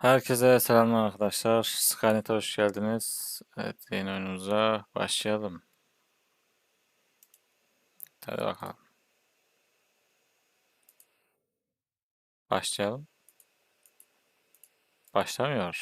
Herkese selamlar arkadaşlar. Skynet'e hoş geldiniz. Evet, yeni oyunumuza başlayalım. Hadi bakalım. Başlayalım. Başlamıyor.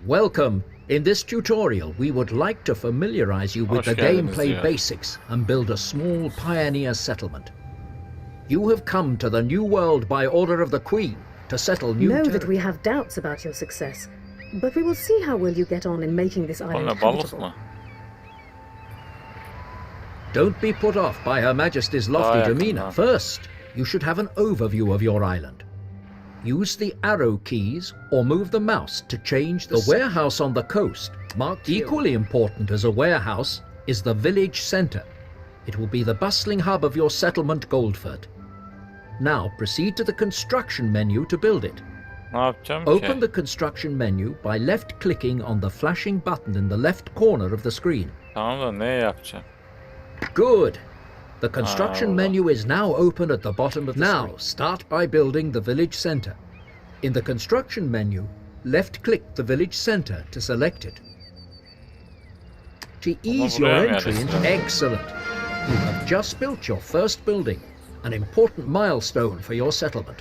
Welcome. In this tutorial, we would like to familiarize you with the Hoş geldiniz gameplay diyor. basics and build a small pioneer settlement. You have come to the New World by order of the Queen to settle new Know that territory. we have doubts about your success, but we will see how well you get on in making this island Oğlum balık habitable. mı? Don't be put off by Her Majesty's lofty Aye, demeanor. come on. First, you should have an overview of your island. Use the arrow keys or move the mouse to change the warehouse on the coast. Marked equally important as a warehouse is the village center. It will be the bustling hub of your settlement, Goldford. Now proceed to the construction menu to build it. Ne yapacağım Open ki? the construction menu by left-clicking on the flashing button in the left corner of the screen. Tamam da ne yapacağım? Good. The construction Allah. menu is now open at the bottom of the screen. Now, start by building the village center. In the construction menu, left-click the village center to select it. To ease your buraya mı entry into... yerleştirelim? Excellent. You have just built your first building, an important milestone for your settlement.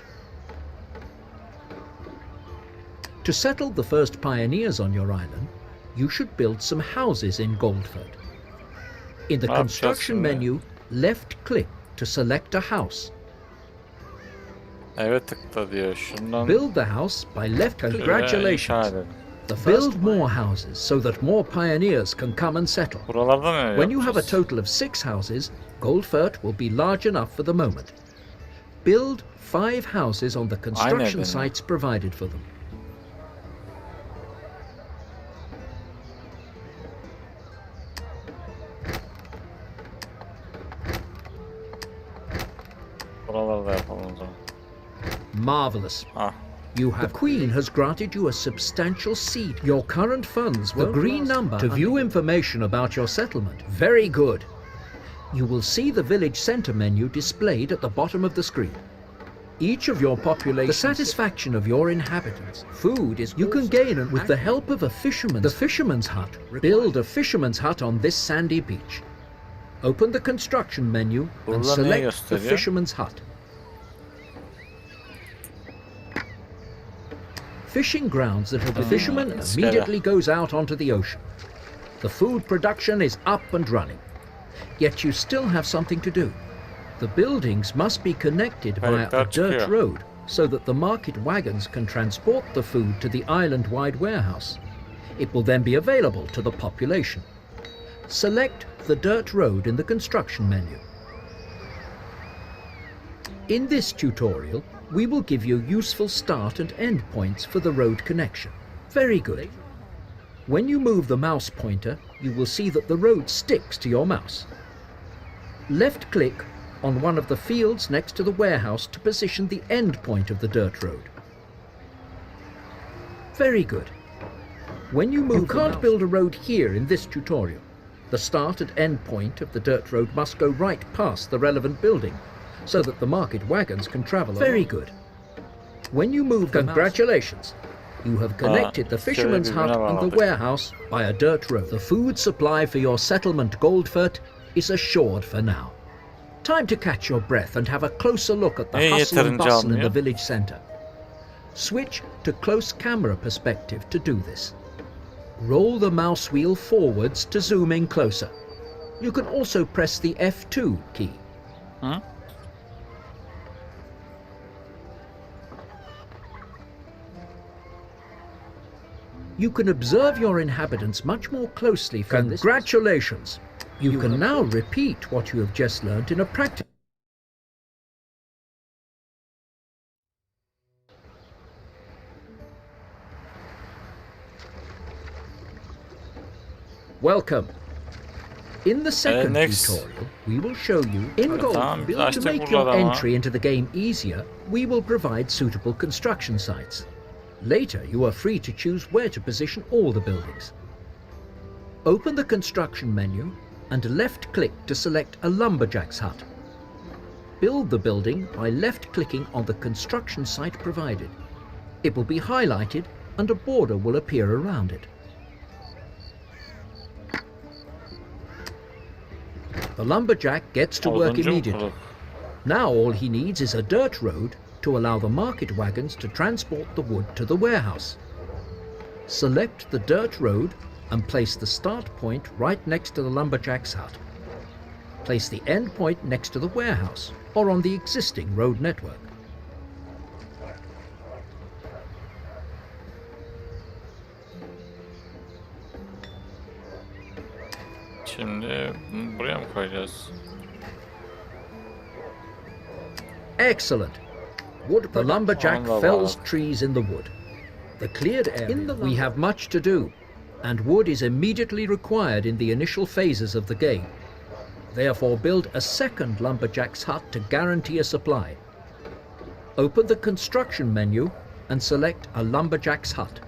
To settle the first pioneers on your island, you should build some houses in Goldford. In the Ne yapacağız construction şimdi? menu, left-click to select a house. Evet tıkla diyor. Şundan Build the house by left. şöyle inşa Congratulations. edelim. Build more houses so that more pioneers can come and settle. Buralarda ne When you have a yapacağız? total of 6 houses, Goldfurt will be large enough for the moment. Build 5 houses on the construction benim. sites provided for them. Buralarda yapalım o zaman. Marvelous. Ah. The Queen has granted you a substantial seat. Your current funds, the green number, to view information about your settlement. Very good. You will see the village center menu displayed at the bottom of the screen. Each of your population, the satisfaction of your inhabitants, food is you can gain it with the help of a fisherman's hut. Build a fisherman's hut on this sandy beach. Open the construction menu and Burada ne select the gösteriyor? fisherman's hut. Fishing grounds that have the fisherman iskele. immediately goes out onto the ocean. The food production is up and running. Yet you still have something to do. The buildings must be connected via a Kayıklar dirt çıkıyor. road so that the market wagons can transport the food to the island-wide warehouse. It will then be available to the population. Select the dirt road in the construction menu. In this tutorial, we will give you useful start and end points for the road connection. Very good. When you move the mouse pointer, you will see that the road sticks to your mouse. Left-click on one of the fields next to the warehouse to position the end point of the dirt road. Very good. When you move, you can't build a road here in this tutorial. The start and end point of the dirt road must go right past the relevant building, so that the market wagons can travel. Very good. When you move, congratulations. You have connected the fisherman's hut and the warehouse by a dirt road. The food supply for your settlement, Goldfurt, is assured for now. Time to catch your breath and have a closer look at the hustle and yeterince bustle in the almıyor? village center. Switch to close camera perspective to do this. Roll the mouse wheel forwards to zoom in closer. You can also press the F2 key. Hı? You can observe your inhabitants much more closely from this. Congratulations! You can now repeat what you have just learnt in a practice. Welcome. In the second next. tutorial, we will show you in gold. Tamam, biz To açtık make your buraları ama. entry into the game easier, we will provide suitable construction sites. Later, you are free to choose where to position all the buildings. Open the construction menu and left-click to select a lumberjack's hut. Build the building by left-clicking on the construction site provided. It will be highlighted and a border will appear around it. The lumberjack gets to work 10. immediately. mutluluk. Now all he needs is a dirt road to allow the market wagons to transport the wood to the warehouse. Select the dirt road and place the start point right next to the lumberjack's hut. Place the end point next to the warehouse or on the existing road network. Şimdi bunu buraya mı koyacağız? Excellent. The lumberjack Allah fells Allah. trees in the wood. The cleared area, we have much to do, and wood is immediately required in the initial phases of the game. Therefore, build a second lumberjack's hut to guarantee a supply. Open the construction menu and select a lumberjack's hut.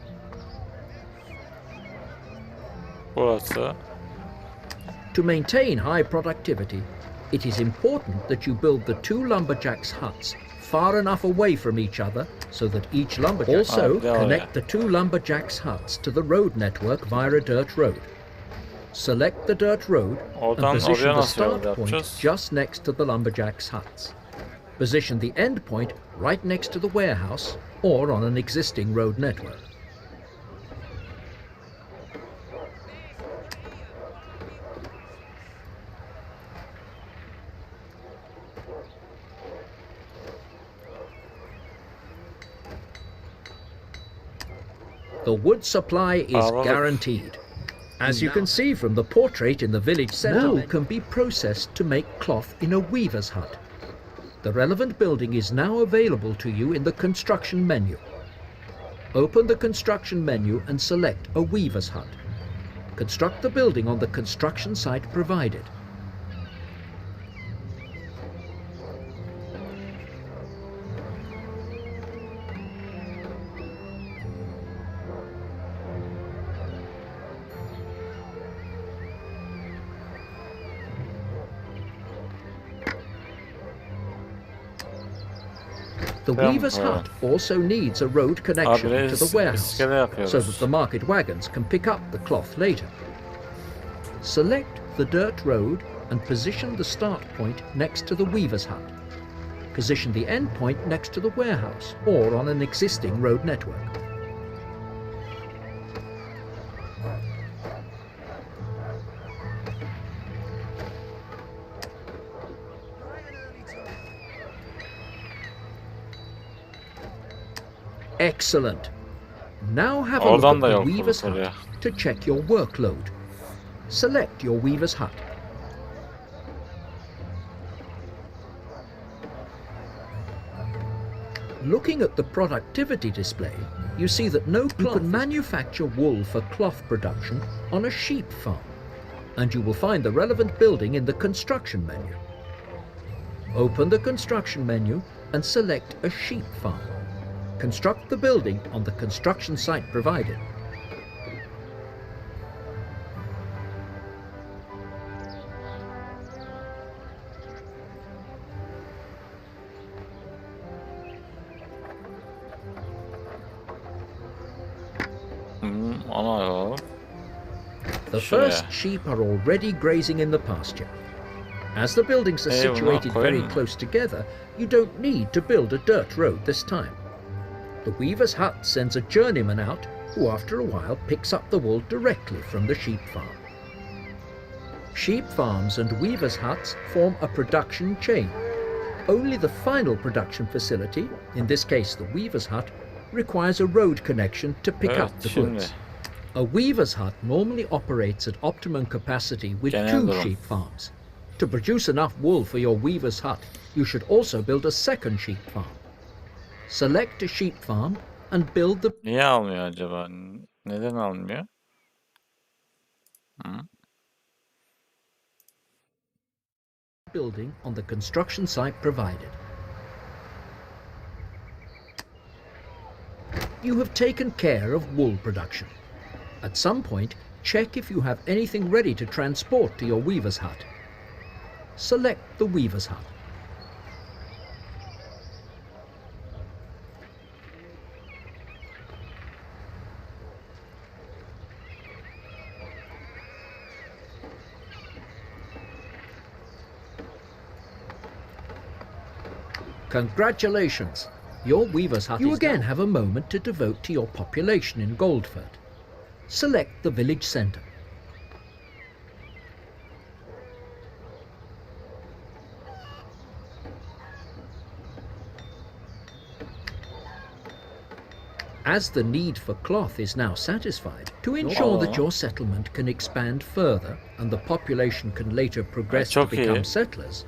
Burası. To maintain high productivity, it is important that you build the two lumberjacks' huts far enough away from each other so that each lumberjack also connect the two lumberjacks' huts to the road network via a dirt road. Select the dirt road and Oradan position oraya the nasıl yol start point yapacağız? just next to the lumberjacks' huts. Position the end point right next to the warehouse or on an existing road network. The wood supply is Bravo. guaranteed. As you can see from the portrait in the village centre, wool can be processed to make cloth in a weaver's hut. The relevant building is now available to you in the construction menu. Open the construction menu and select a weaver's hut. Construct the building on the construction site provided. The weaver's hut also needs a road connection to the warehouse so that the market wagons can pick up the cloth later. Select the dirt road and position the start point next to the weaver's hut. Position the end point next to the warehouse or on an existing road network. Excellent. Now have a look Oradan at da the yol weaver's kurulur hut ya. to check your workload. Select your weaver's hut. Looking at the productivity display, you see that you can manufacture wool for cloth production on a sheep farm, and you will find the relevant building in the construction menu. Open the construction menu and select a sheep farm. Construct the building on the construction site provided. Ana yol. The Şuraya. first sheep are already grazing in the pasture. As the buildings are Eyvallah, situated very koyun. close together, you don't need to build a dirt road this time. The weaver's hut sends a journeyman out who after a while picks up the wool directly from the sheep farm. Sheep farms and weavers' huts form a production chain. Only the final production facility, in this case the weaver's hut, requires a road connection to pick Evet, up the şimdi goods. A weaver's hut normally operates at optimum capacity with Genel 2 durum. sheep farms. To produce enough wool for your weaver's hut, you should also build a second sheep farm. Select a sheep farm and build the niye almıyor acaba? Neden almıyor? Hı? building on the construction site provided. You have taken care of wool production. At some point, check if you have anything ready to transport to your weaver's hut. Select the weaver's hut. Congratulations! Your weaver's hut. You again have a moment to devote to your population in Goldford. Select the village centre. As the need for cloth is now satisfied, to ensure that your settlement can expand further and the population can later progress to Çok iyi. become settlers,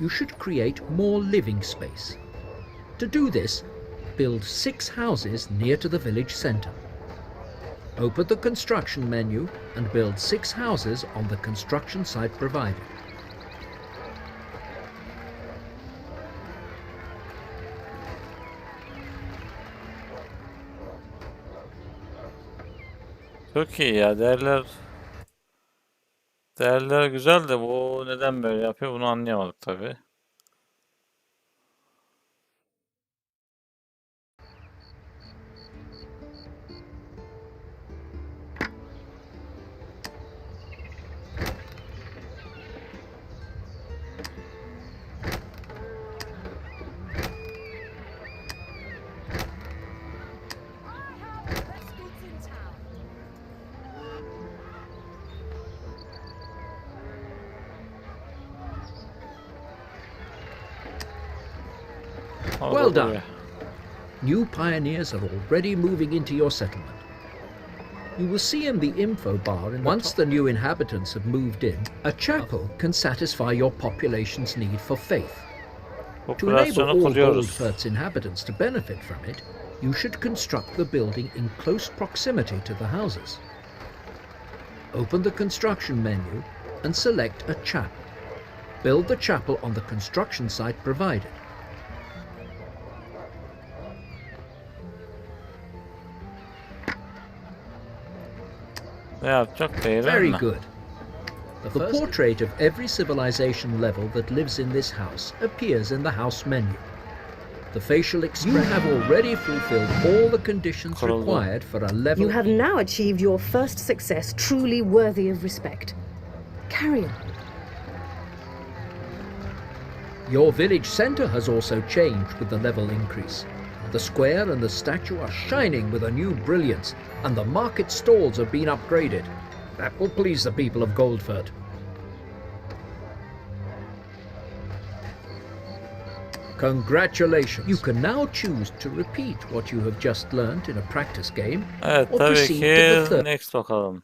you should create more living space. To do this, build 6 houses near to the village centre. Open the construction menu and build 6 houses on the construction site provided. Çok iyi ya. Değerler güzel de bu neden böyle yapıyor bunu anlayamadık tabii. Orada Well done. duruyor. New pioneers are already moving into your settlement. You will see in the info bar once the new inhabitants have moved in, a chapel can satisfy your population's need for faith. To enable Popülasyonu all kuruyoruz. Goldfurt's inhabitants to benefit from it, you should construct the building in close proximity to the houses. Open the construction menu and select a chapel. Build the chapel on the construction site provided. Ne yapacak değil Very mi? good. The portrait of every civilization level that lives in this house appears in the house menu. The facial expression. You have already fulfilled all the conditions Kuruldu. required for a level. You have now achieved your first success truly worthy of respect. Carry on. Your village centre has also changed with the level increase. The square and the statue are shining with a new brilliance, and the market stalls have been upgraded. That will please the people of Goldford. Congratulations! You can now choose to repeat what you have just learnt in a practice game, Evet or tabii proceed to the ki third. next bakalım.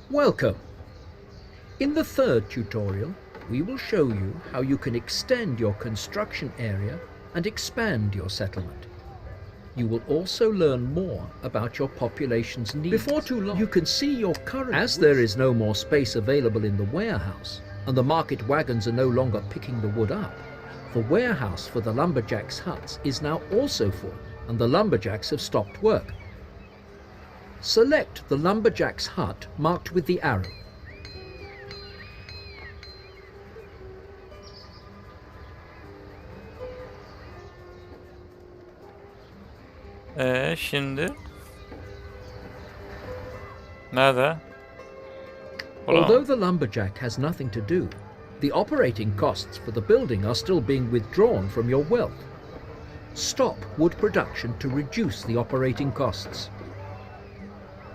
Welcome! In the third tutorial, we will show you how you can extend your construction area and expand your settlement. You will also learn more about your population's needs. Before too long, you can see your current... As there is no more space available in the warehouse, and the market wagons are no longer picking the wood up, the warehouse for the lumberjacks' huts is now also full, and the lumberjacks have stopped work. Select the lumberjack's hut marked with the arrow. Şimdi nerede? Although the lumberjack has nothing to do, the operating costs for the building are still being withdrawn from your wealth. Stop wood production to reduce the operating costs.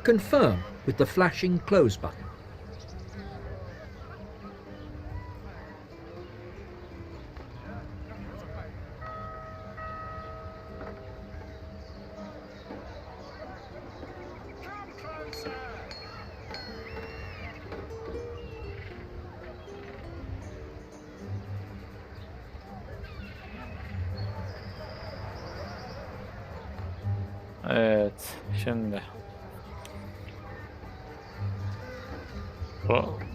Confirm with the flashing close button. Evet, şimdi.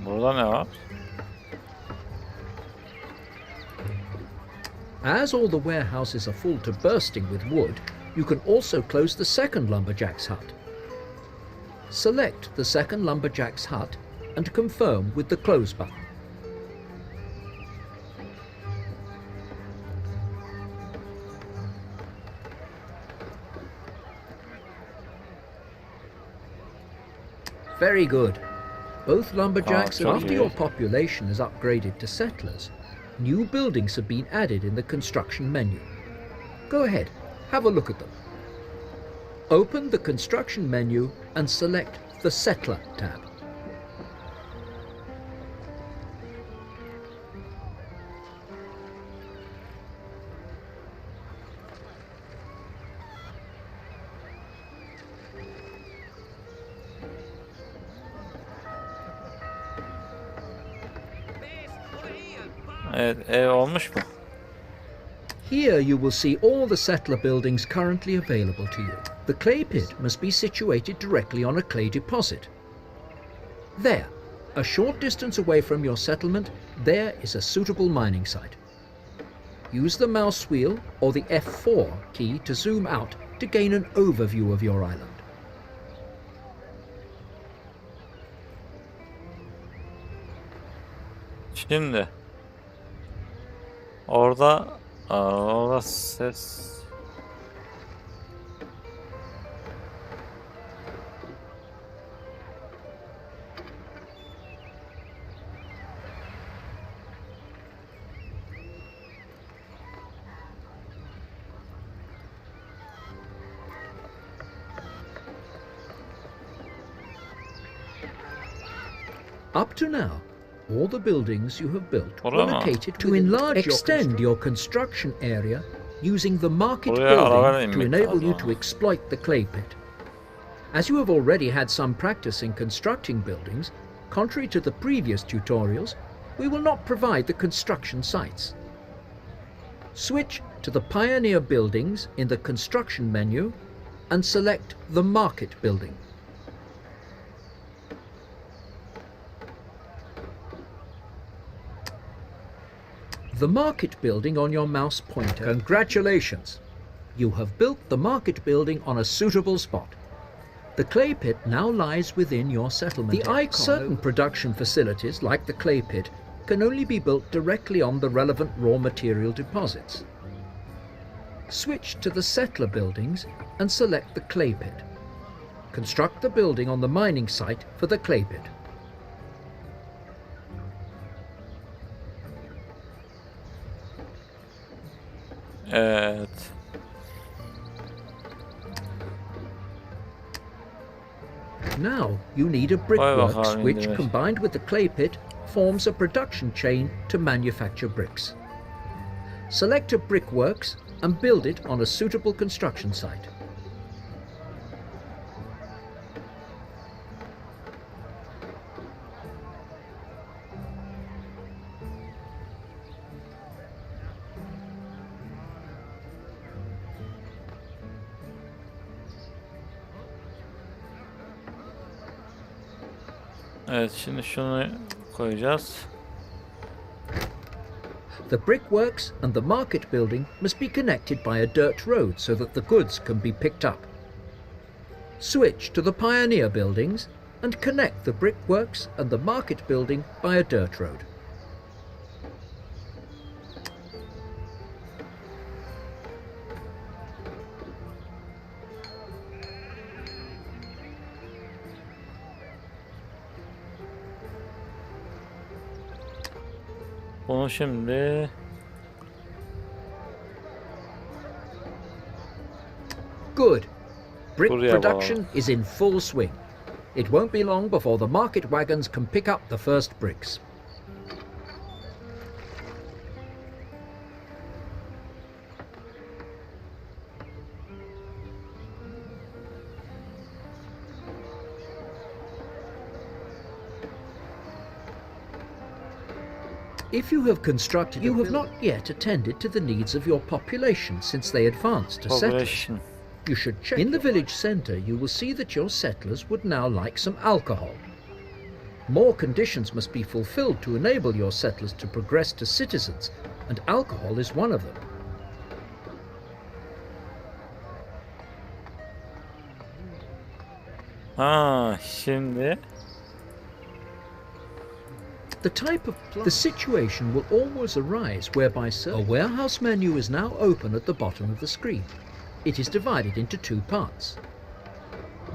Burada ne var? As all the warehouses are full to bursting with wood, you can also close the second lumberjack's hut. Select the second lumberjack's hut and confirm with the close button. Very good. Both lumberjacks, and after your population is upgraded to settlers, new buildings have been added in the construction menu. Go ahead, have a look at them. Open the construction menu and select the Settler tab. Evet, ev olmuş mu? Here you will see all the settler buildings currently available to you. The clay pit must be situated directly on a clay deposit. There, a short distance away from your settlement, there is a suitable mining site. Use the mouse wheel or the F4 key to zoom out to gain an overview of your island. Şimdi. Orada ses. Up to now, all the buildings you have built were Orada mı? located to extend your construction area using the market Buraya arabayla building to inmek enable you lazım. to exploit the clay pit. As you have already had some practice in constructing buildings, contrary to the previous tutorials, we will not provide the construction sites. Switch to the Pioneer buildings in the construction menu and select the Market building. The market building on your mouse pointer. Congratulations! You have built the market building on a suitable spot. The clay pit now lies within your settlement. The icon. Certain production facilities, like the clay pit, can only be built directly on the relevant raw material deposits. Switch to the settler buildings and select the clay pit. Construct the building on the mining site for the clay pit. Evet. Now you need a brickworks bakalım, which, indirmek. combined with the clay pit, forms a production chain to manufacture bricks. Select a brickworks and build it on a suitable construction site. Evet, şimdi şunu koyacağız. The brickworks and the market building must be connected by a dirt road so that the goods can be picked up. Switch to the Pioneer buildings and connect the brickworks and the market building by a dirt road. Bunu şimdi Good. Brick Buraya production bağlı. is in full swing. It won't be long before the market wagons can pick up the first bricks. If you have constructed, you have not yet attended to the needs of your population since they advanced to settlers. Population. You should check. In the village centre, you will see that your settlers would now like some alcohol. More conditions must be fulfilled to enable your settlers to progress to citizens, and alcohol is one of them. Ha, şimdi The situation will always arise whereby a warehouse menu is now open at the bottom of the screen. It is divided into two parts.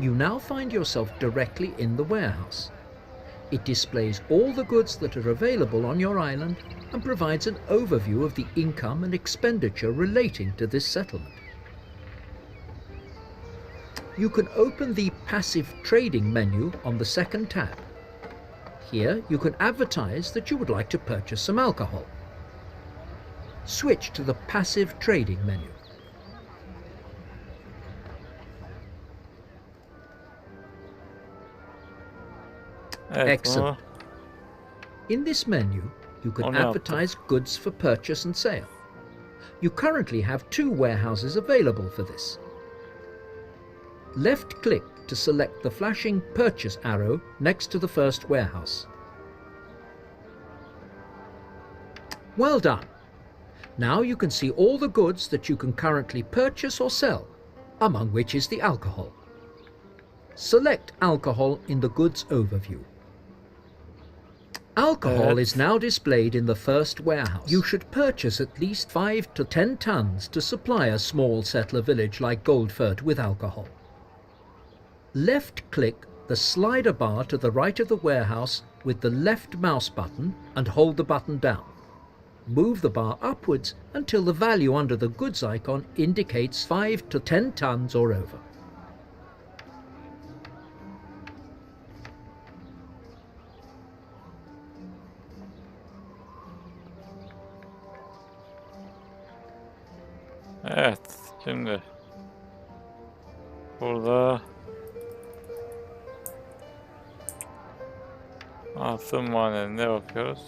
You now find yourself directly in the warehouse. It displays all the goods that are available on your island and provides an overview of the income and expenditure relating to this settlement. You can open the passive trading menu on the second tab. Here you can advertise that you would like to purchase some alcohol. Switch to the passive trading menu. evet, Excellent. In this menu, you can Onu yaptım. advertise goods for purchase and sale. You currently have two warehouses available for this. Left-click to select the flashing purchase arrow next to the first warehouse. Well done. Now you can see all the goods that you can currently purchase or sell, among which is the alcohol. Select alcohol in the goods overview. Alcohol is now displayed in the first warehouse. You should purchase at least 5 to 10 tons to supply a small settler village like Goldfurt with alcohol. Left-click the slider bar to the right of the warehouse with the left mouse button and hold the button down. Move the bar upwards until the value under the goods icon indicates 5 to 10 tons or over. Evet, şimdi burada altın madenine bakıyoruz.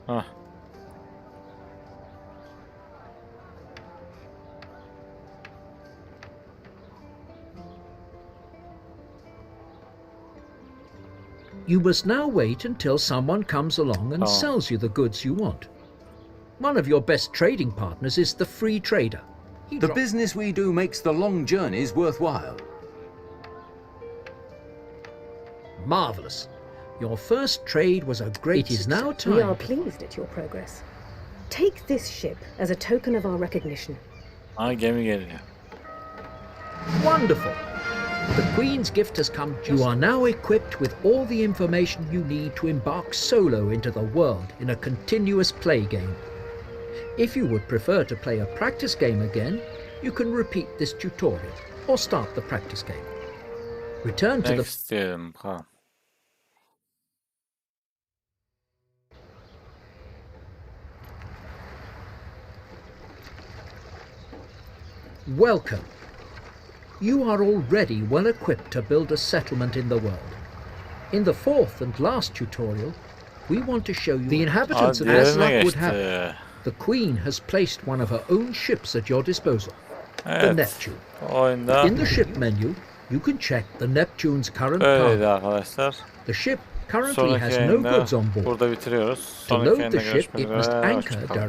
Hah. You must now wait until someone comes along and sells you the goods you want. One of your best trading partners is the free trader. The business we do makes the long journeys worthwhile. Marvellous. Your first trade was a great success. It is now We are time. pleased at your progress. Take this ship as a token of our recognition. Ha, gemi geliyor. Wonderful. The Queen's gift has come just. You are now equipped with all the information you need to embark solo into the world in a continuous play game. If you would prefer to play a practice game again, you can repeat this tutorial or start the practice game. Return to the Next diyelim. Ha. Welcome. You are already well equipped to build a settlement in the world. In the fourth and last tutorial, we want to show you the inhabitants of diğerine Aslak would geçti. have. The Queen has placed one of her own ships at your disposal, the Evet. Neptune. Oyunda In the ship menu, you can check the Neptune's current böyleydi cargo. arkadaşlar. The ship currently Sonraki has no yayında goods on board. burada bitiriyoruz. To Sonraki load yayında the ship, görüşmek it must üzere. anchor Hoşçakalın. directly